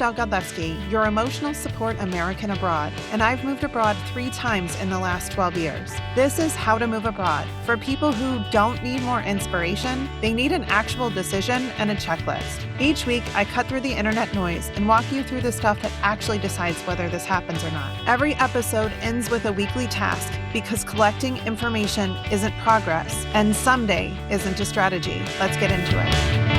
Mistel Godlewski, your emotional support American abroad, and I've moved abroad 3 times in the last 12 years. This is How to Move Abroad for people who don't need more inspiration, they need an actual decision and a checklist. Each week, I cut through the internet noise and walk you through the stuff that actually decides whether this happens or not. Every episode ends with a weekly task because collecting information isn't progress, and someday isn't a strategy. Let's get into it.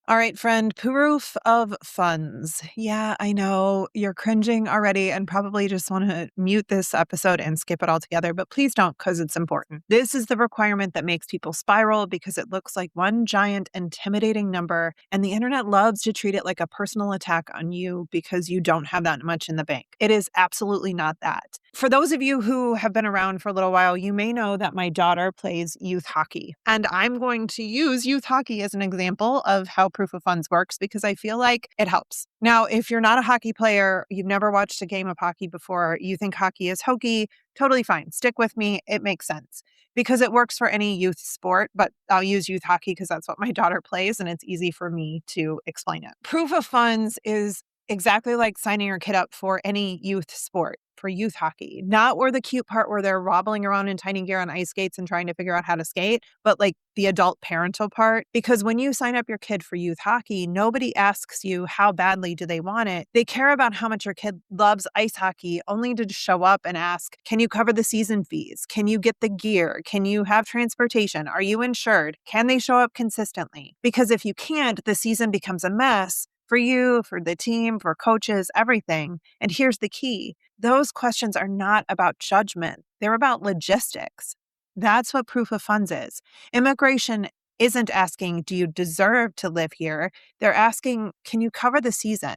All right, friend, proof of funds. Yeah, I know you're cringing already and probably just want to mute this episode and skip it altogether, but please don't, because it's important. This is the requirement that makes people spiral because it looks like one giant intimidating number, and the internet loves to treat it like a personal attack on you because you don't have that much in the bank. It is absolutely not that. For those of you who have been around for a little while, you may know that my daughter plays youth hockey, and I'm going to use youth hockey as an example of how proof of funds works because I feel like it helps. Now, if you're not a hockey player, you've never watched a game of hockey before, you think hockey is hokey, totally fine. Stick with me. It makes sense because it works for any youth sport, but I'll use youth hockey because that's what my daughter plays and it's easy for me to explain it. Proof of funds is exactly like signing your kid up for any youth sport, for youth hockey, not where the cute part where they're wobbling around in tiny gear on ice skates and trying to figure out how to skate, but like the adult parental part. Because when you sign up your kid for youth hockey, nobody asks you how badly do they want it. They care about how much your kid loves ice hockey only to show up and ask, can you cover the season fees? Can you get the gear? Can you have transportation? Are you insured? Can they show up consistently? Because if you can't, the season becomes a mess for you, for the team, for coaches, everything. And here's the key. Those questions are not about judgment. They're about logistics. That's what proof of funds is. Immigration isn't asking, do you deserve to live here? They're asking, can you cover the season?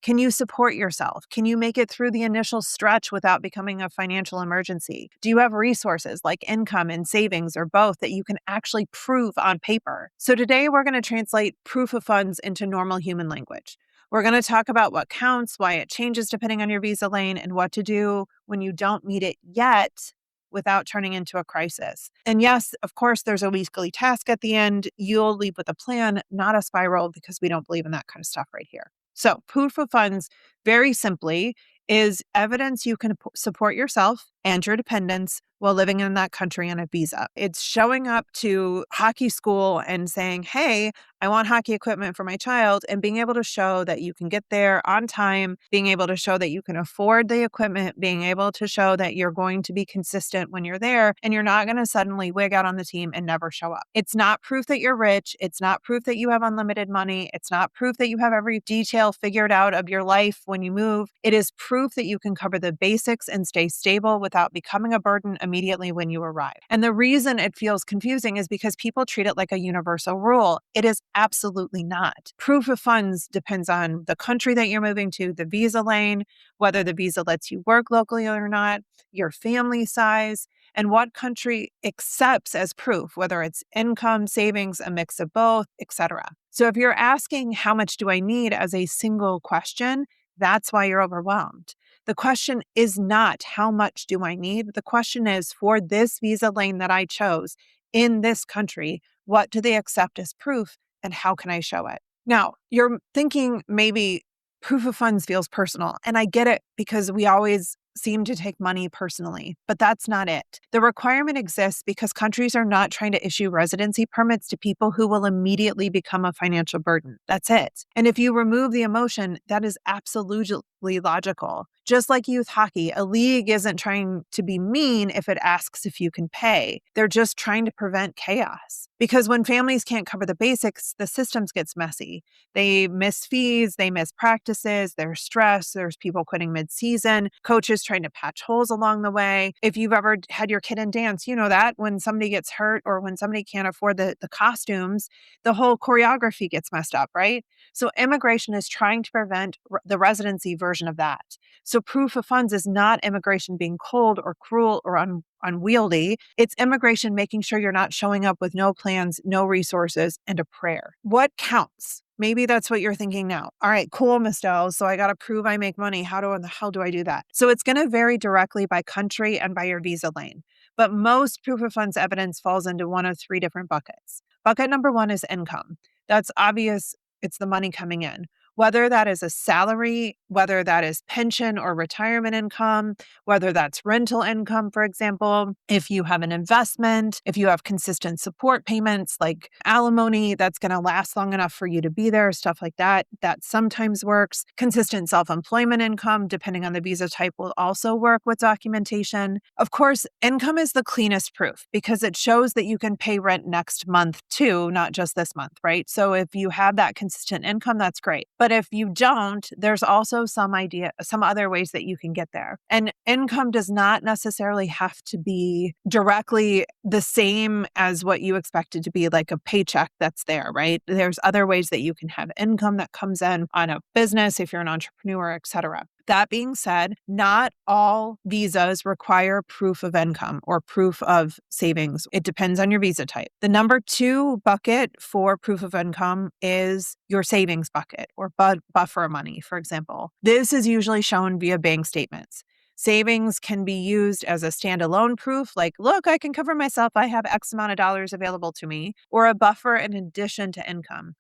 Can you support yourself? Can you make it through the initial stretch without becoming a financial emergency? Do you have resources like income and savings or both that you can actually prove on paper? So today we're going to translate proof of funds into normal human language. We're going to talk about what counts, why it changes depending on your visa lane, and what to do when you don't meet it yet without turning into a crisis. And yes, of course, there's a weekly task at the end. You'll leave with a plan, not a spiral, because we don't believe in that kind of stuff right here. So proof of funds, very simply, is evidence you can support yourself and your dependents while living in that country on a visa. It's showing up to hockey school and saying, hey, I want hockey equipment for my child, and being able to show that you can get there on time, being able to show that you can afford the equipment, being able to show that you're going to be consistent when you're there and you're not going to suddenly wig out on the team and never show up. It's not proof that you're rich. It's not proof that you have unlimited money. It's not proof that you have every detail figured out of your life when you move. It is proof that you can cover the basics and stay stable without becoming a burden immediately when you arrive. And the reason it feels confusing is because people treat it like a universal rule. It is absolutely not. Proof of funds depends on the country that you're moving to, the visa lane, whether the visa lets you work locally or not, your family size, and what country accepts as proof, whether it's income, savings, a mix of both, etc. So if you're asking how much do I need as a single question, that's why you're overwhelmed. The question is not how much do I need? The question is, for this visa lane that I chose in this country, what do they accept as proof and how can I show it? Now, you're thinking maybe proof of funds feels personal, and I get it because we always seem to take money personally, but that's not it. The requirement exists because countries are not trying to issue residency permits to people who will immediately become a financial burden. That's it. And if you remove the emotion, that is absolutely logical. Just like youth hockey, a league isn't trying to be mean if it asks if you can pay. They're just trying to prevent chaos. Because when families can't cover the basics, the systems gets messy. They miss fees, they miss practices, there's stress, there's people quitting mid-season, coaches trying to patch holes along the way. If you've ever had your kid in dance, you know that when somebody gets hurt or when somebody can't afford the costumes, the whole choreography gets messed up, right? So immigration is trying to prevent the residency version of that. So proof of funds is not immigration being cold or cruel or unwieldy. It's immigration making sure you're not showing up with no plans, no resources, and a prayer. What counts? Maybe that's what you're thinking now. All right, cool, Mistel. So I got to prove I make money. How the hell do I do that? So it's going to vary directly by country and by your visa lane. But most proof of funds evidence falls into one of 3 different buckets. Bucket number 1 is income. That's obvious. It's the money coming in. Whether that is a salary, whether that is pension or retirement income, whether that's rental income, for example, if you have an investment, if you have consistent support payments like alimony that's going to last long enough for you to be there, stuff like that, that sometimes works. Consistent self-employment income, depending on the visa type, will also work with documentation. Of course, income is the cleanest proof because it shows that you can pay rent next month too, not just this month, right? So if you have that consistent income, that's great. But if you don't, there's also some other ways that you can get there. And income does not necessarily have to be directly the same as what you expect it to be, like a paycheck that's there, right? There's other ways that you can have income that comes in on a business if you're an entrepreneur, et cetera. That being said, not all visas require proof of income or proof of savings. It depends on your visa type. The number 2 bucket for proof of income is your savings bucket or buffer money, for example. This is usually shown via bank statements. Savings can be used as a standalone proof, like, look, I can cover myself. I have X amount of dollars available to me, or a buffer in addition to income.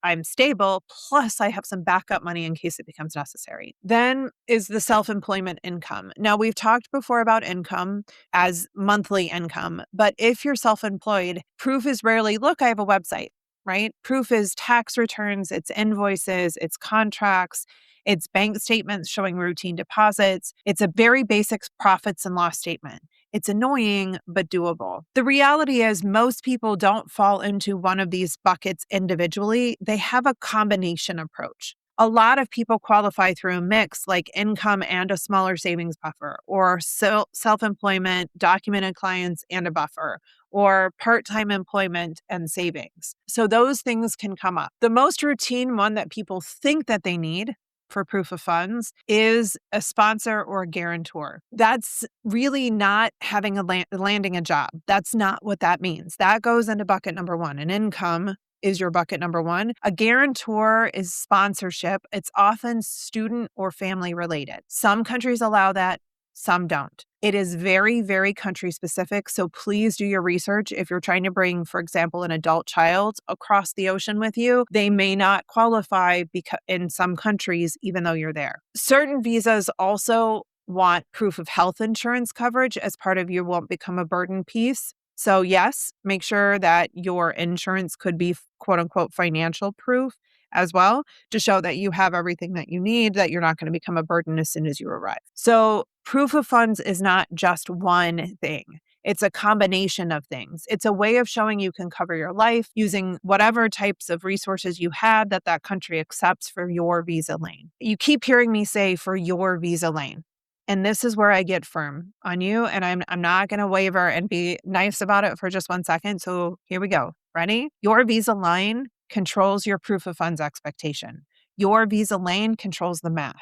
I'm stable, plus I have some backup money in case it becomes necessary. Then is the self-employment income. Now, we've talked before about income as monthly income, but if you're self-employed, proof is rarely, look, I have a website, right? Proof is tax returns, it's invoices, it's contracts, it's bank statements showing routine deposits. It's a very basic profits and loss statement. It's annoying, but doable. The reality is most people don't fall into one of these buckets individually. They have a combination approach. A lot of people qualify through a mix like income and a smaller savings buffer, or self-employment, documented clients and a buffer, or part-time employment and savings. So those things can come up. The most routine one that people think that they need for proof of funds is a sponsor or a guarantor. That's really not having landing a job. That's not what that means. That goes into bucket number 1. An income is your bucket number 1. A guarantor is sponsorship. It's often student or family related. Some countries allow that, some don't. It is very, very country specific. So please do your research. If you're trying to bring, for example, an adult child across the ocean with you, they may not qualify in some countries, even though you're there. Certain visas also want proof of health insurance coverage as part of your won't become a burden piece. So yes, make sure that your insurance could be quote unquote financial proof as well to show that you have everything that you need, that you're not going to become a burden as soon as you arrive. So proof of funds is not just one thing. It's a combination of things. It's a way of showing you can cover your life using whatever types of resources you have that country accepts for your visa lane. You keep hearing me say for your visa lane. And this is where I get firm on you. And I'm not going to waver and be nice about it for just 1 second. So here we go. Ready? Your visa line controls your proof of funds expectation. Your visa lane controls the math.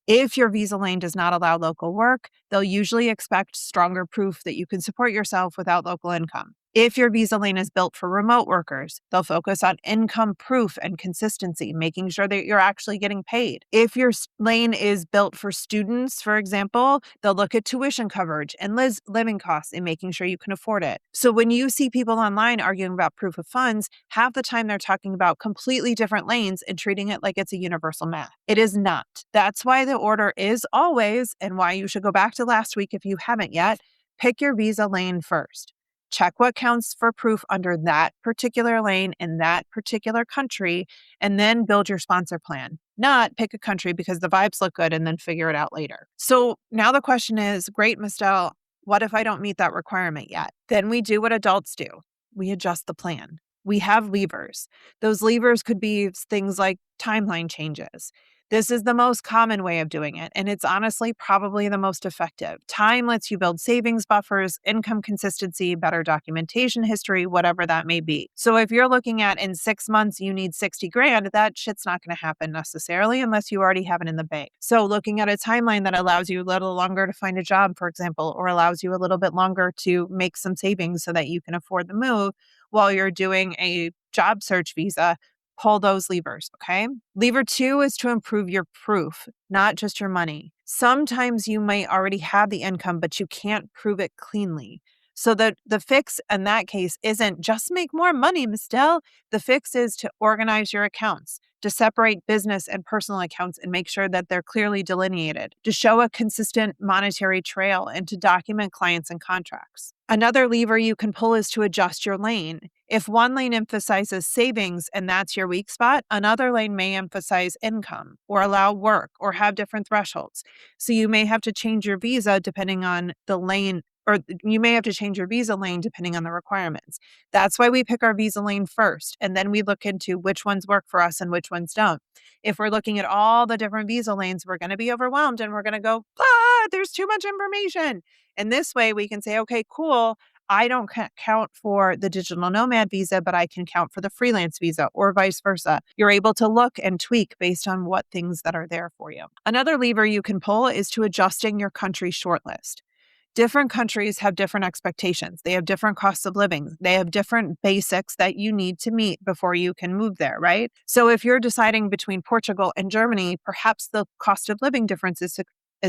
If your visa lane does not allow local work, they'll usually expect stronger proof that you can support yourself without local income. If your visa lane is built for remote workers, they'll focus on income proof and consistency, making sure that you're actually getting paid. If your lane is built for students, for example, they'll look at tuition coverage and living costs and making sure you can afford it. So when you see people online arguing about proof of funds, half the time they're talking about completely different lanes and treating it like it's a universal math. It is not. That's why the order is always, and why you should go back to last week if you haven't yet, pick your visa lane first. Check what counts for proof under that particular lane in that particular country, and then build your sponsor plan. Not pick a country because the vibes look good and then figure it out later. So now the question is, great, Ms. Dell, what if I don't meet that requirement yet? Then we do what adults do. We adjust the plan. We have levers. Those levers could be things like timeline changes. This is the most common way of doing it, and it's honestly probably the most effective. Time lets you build savings buffers, income consistency, better documentation history, whatever that may be. So if you're looking at in 6 months, you need 60 grand, that shit's not going to happen necessarily unless you already have it in the bank. So looking at a timeline that allows you a little longer to find a job, for example, or allows you a little bit longer to make some savings so that you can afford the move while you're doing a job search visa, pull those levers, okay? Lever 2 is to improve your proof, not just your money. Sometimes you might already have the income, but you can't prove it cleanly. So the fix in that case isn't just make more money, Miss Dell. The fix is to organize your accounts, to separate business and personal accounts and make sure that they're clearly delineated, to show a consistent monetary trail, and to document clients and contracts. Another lever you can pull is to adjust your lane. If one lane emphasizes savings and that's your weak spot, another lane may emphasize income or allow work or have different thresholds. So you may have to change your visa depending on the lane, or you may have to change your visa lane depending on the requirements. That's why we pick our visa lane first, and then we look into which ones work for us and which ones don't. If we're looking at all the different visa lanes, we're going to be overwhelmed and we're going to go, there's too much information. And this way we can say, okay, cool. I don't count for the digital nomad visa, but I can count for the freelance visa or vice versa. You're able to look and tweak based on what things that are there for you. Another lever you can pull is to adjusting your country shortlist. Different countries have different expectations. They have different costs of living. They have different basics that you need to meet before you can move there, right? So if you're deciding between Portugal and Germany, perhaps the cost of living difference is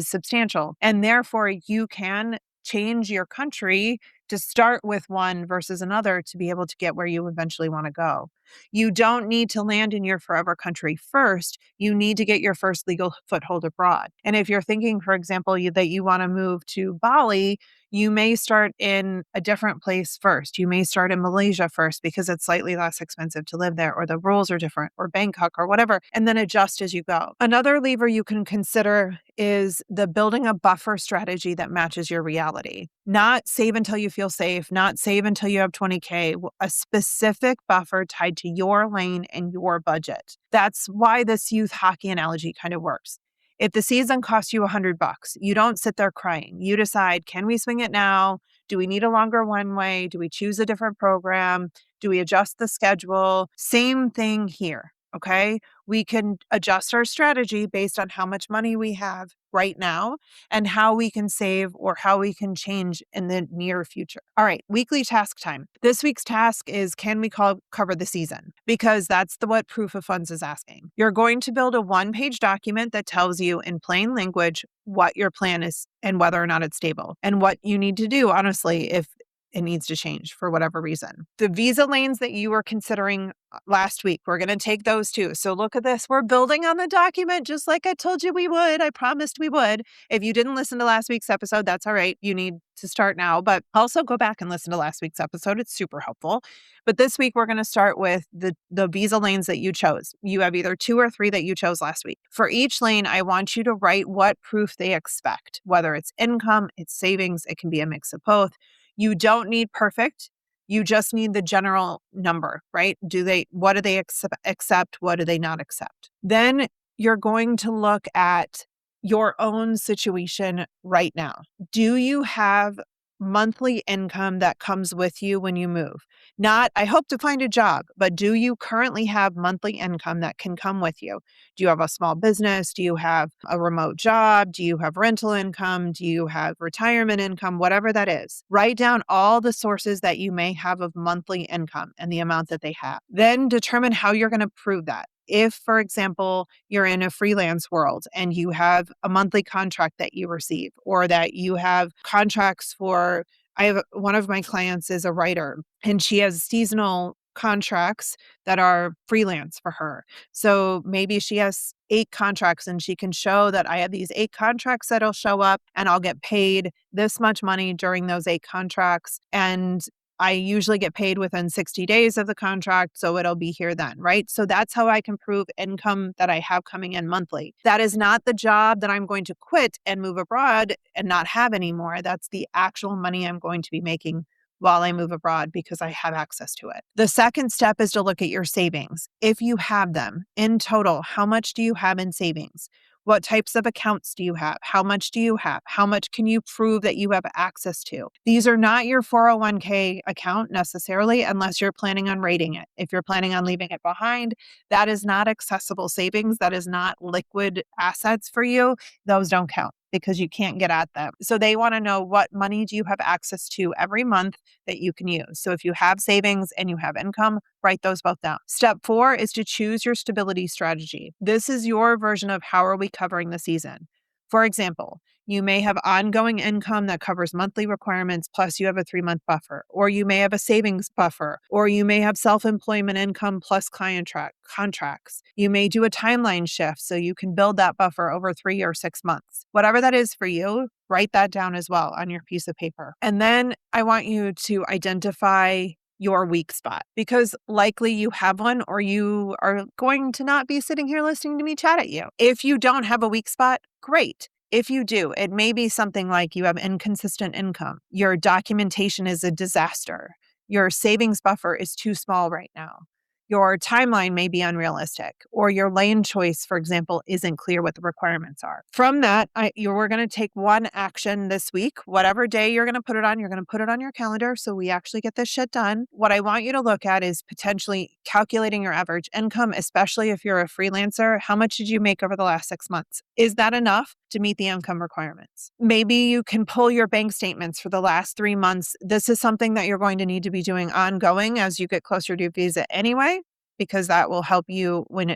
substantial. And therefore, you can change your country to start with one versus another to be able to get where you eventually want to go. You don't need to land in your forever country first. You need to get your first legal foothold abroad. And if you're thinking, for example, that you want to move to Bali, you may start in a different place first. You may start in Malaysia first because it's slightly less expensive to live there, or the rules are different, or Bangkok, or whatever, and then adjust as you go. Another lever you can consider is the building a buffer strategy that matches your reality. Not save until you feel safe, not save until you have 20K, a specific buffer tied to your lane and your budget. That's why this youth hockey analogy kind of works. If the season costs you $100, you don't sit there crying. You decide, can we swing it now? Do we need a longer one way? Do we choose a different program? Do we adjust the schedule? Same thing here. Okay. We can adjust our strategy based on how much money we have right now and how we can save or how we can change in the near future. All right, weekly task time. This week's task is, can we cover the season? Because that's what proof of funds is asking. You're going to build a one-page document that tells you in plain language what your plan is and whether or not it's stable and what you need to do, honestly, if it needs to change for whatever reason. The visa lanes that you were considering last week, we're going to take those too. So look at this. We're building on the document just like I told you we would. I promised we would. If you didn't listen to last week's episode, that's all right. You need to start now, but also go back and listen to last week's episode. It's super helpful. But this week, we're going to start with the visa lanes that you chose. You have either 2 or 3 that you chose last week. For each lane, I want you to write what proof they expect, whether it's income, it's savings, it can be a mix of both. You don't need perfect. You just need the general number, right? What do they accept? What do they not accept? Then you're going to look at your own situation right now. Do you have monthly income that comes with you when you move? Not, I hope to find a job, but do you currently have monthly income that can come with you? Do you have a small business? Do you have a remote job? Do you have rental income? Do you have retirement income? Whatever that is. Write down all the sources that you may have of monthly income and the amount that they have. Then determine how you're going to prove that. If, for example, you're in a freelance world and you have a monthly contract that you receive, or that you have contracts for, one of my clients is a writer and she has seasonal contracts that are freelance for her. So maybe she has 8 contracts and she can show that I have these 8 contracts that'll show up and I'll get paid this much money during those 8 contracts. And I usually get paid within 60 days of the contract, so it'll be here then, right? So that's how I can prove income that I have coming in monthly. That is not the job that I'm going to quit and move abroad and not have anymore. That's the actual money I'm going to be making while I move abroad because I have access to it. The second step is to look at your savings. If you have them in total, how much do you have in savings? What types of accounts do you have? How much do you have? How much can you prove that you have access to? These are not your 401k account necessarily, unless you're planning on rating it. If you're planning on leaving it behind, that is not accessible savings. That is not liquid assets for you. Those don't count because you can't get at them. So they want to know, what money do you have access to every month that you can use? So if you have savings and you have income, write those both down. Step 4 is to choose your stability strategy. This is your version of how are we covering the season. For example, You may have ongoing income that covers monthly requirements, plus you have a 3-month buffer, or you may have a savings buffer, or you may have self-employment income plus contracts. You may do a timeline shift so you can build that buffer over 3 or 6 months. Whatever that is for you, write that down as well on your piece of paper. And then I want you to identify your weak spot, because likely you have one or you are going to not be sitting here listening to me chat at you. If you don't have a weak spot, great. If you do, it may be something like you have inconsistent income, your documentation is a disaster, your savings buffer is too small right now, your timeline may be unrealistic, or your lane choice, for example, isn't clear what the requirements are. From that, we're going to take one action this week. Whatever day you're going to put it on, you're going to put it on your calendar so we actually get this shit done. What I want you to look at is potentially calculating your average income, especially if you're a freelancer. How much did you make over the last 6 months? Is that enough to meet the income requirements? Maybe you can pull your bank statements for the last 3 months. This is something that you're going to need to be doing ongoing as you get closer to your visa anyway, because that will help you when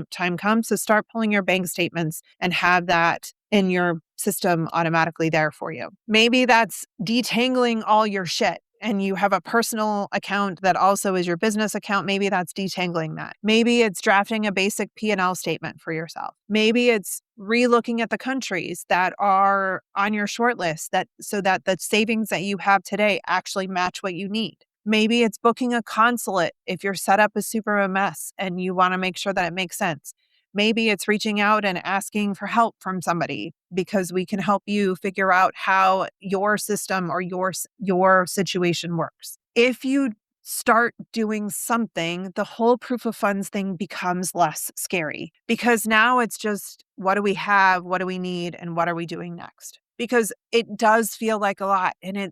time comes. So start pulling your bank statements and have that in your system automatically there for you. Maybe that's detangling all your shit and you have a personal account that also is your business account. Maybe that's detangling that. Maybe it's drafting a basic P&L statement for yourself. Maybe it's re-looking at the countries that are on your shortlist so that the savings that you have today actually match what you need. Maybe it's booking a consulate if your setup is super a mess and you want to make sure that it makes sense. Maybe it's reaching out and asking for help from somebody because we can help you figure out how your system or your situation works. If you start doing something, the whole proof of funds thing becomes less scary, because now it's just, what do we have? What do we need? And what are we doing next? Because it does feel like a lot, and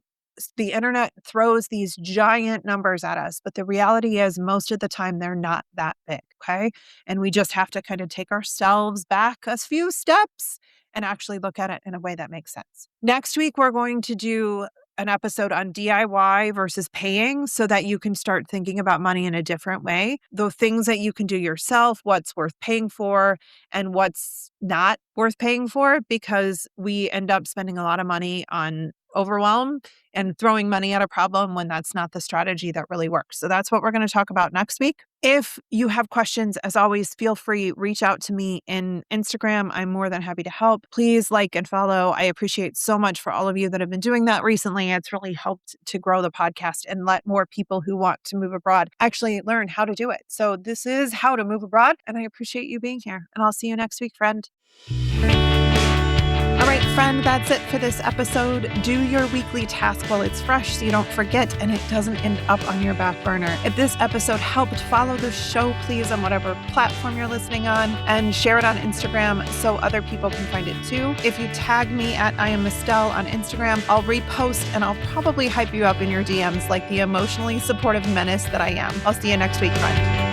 the internet throws these giant numbers at us, but the reality is most of the time they're not that big, okay? And we just have to kind of take ourselves back a few steps and actually look at it in a way that makes sense. Next week, we're going to do an episode on DIY versus paying so that you can start thinking about money in a different way. The things that you can do yourself, what's worth paying for and what's not worth paying for, because we end up spending a lot of money on overwhelm and throwing money at a problem when that's not the strategy that really works. So that's what we're going to talk about next week. If you have questions, as always, feel free, reach out to me in Instagram. I'm more than happy to help. Please like and follow. I appreciate so much for all of you that have been doing that recently. It's really helped to grow the podcast and let more people who want to move abroad actually learn how to do it. So this is How to Move Abroad, and I appreciate you being here. And I'll see you next week, friend. All right, friend, that's it for this episode. Do your weekly task while it's fresh so you don't forget and it doesn't end up on your back burner. If this episode helped, follow the show, please, on whatever platform you're listening on, and share it on Instagram so other people can find it too. If you tag me at I am Estelle on Instagram, I'll repost and I'll probably hype you up in your DMs like the emotionally supportive menace that I am. I'll see you next week, friend.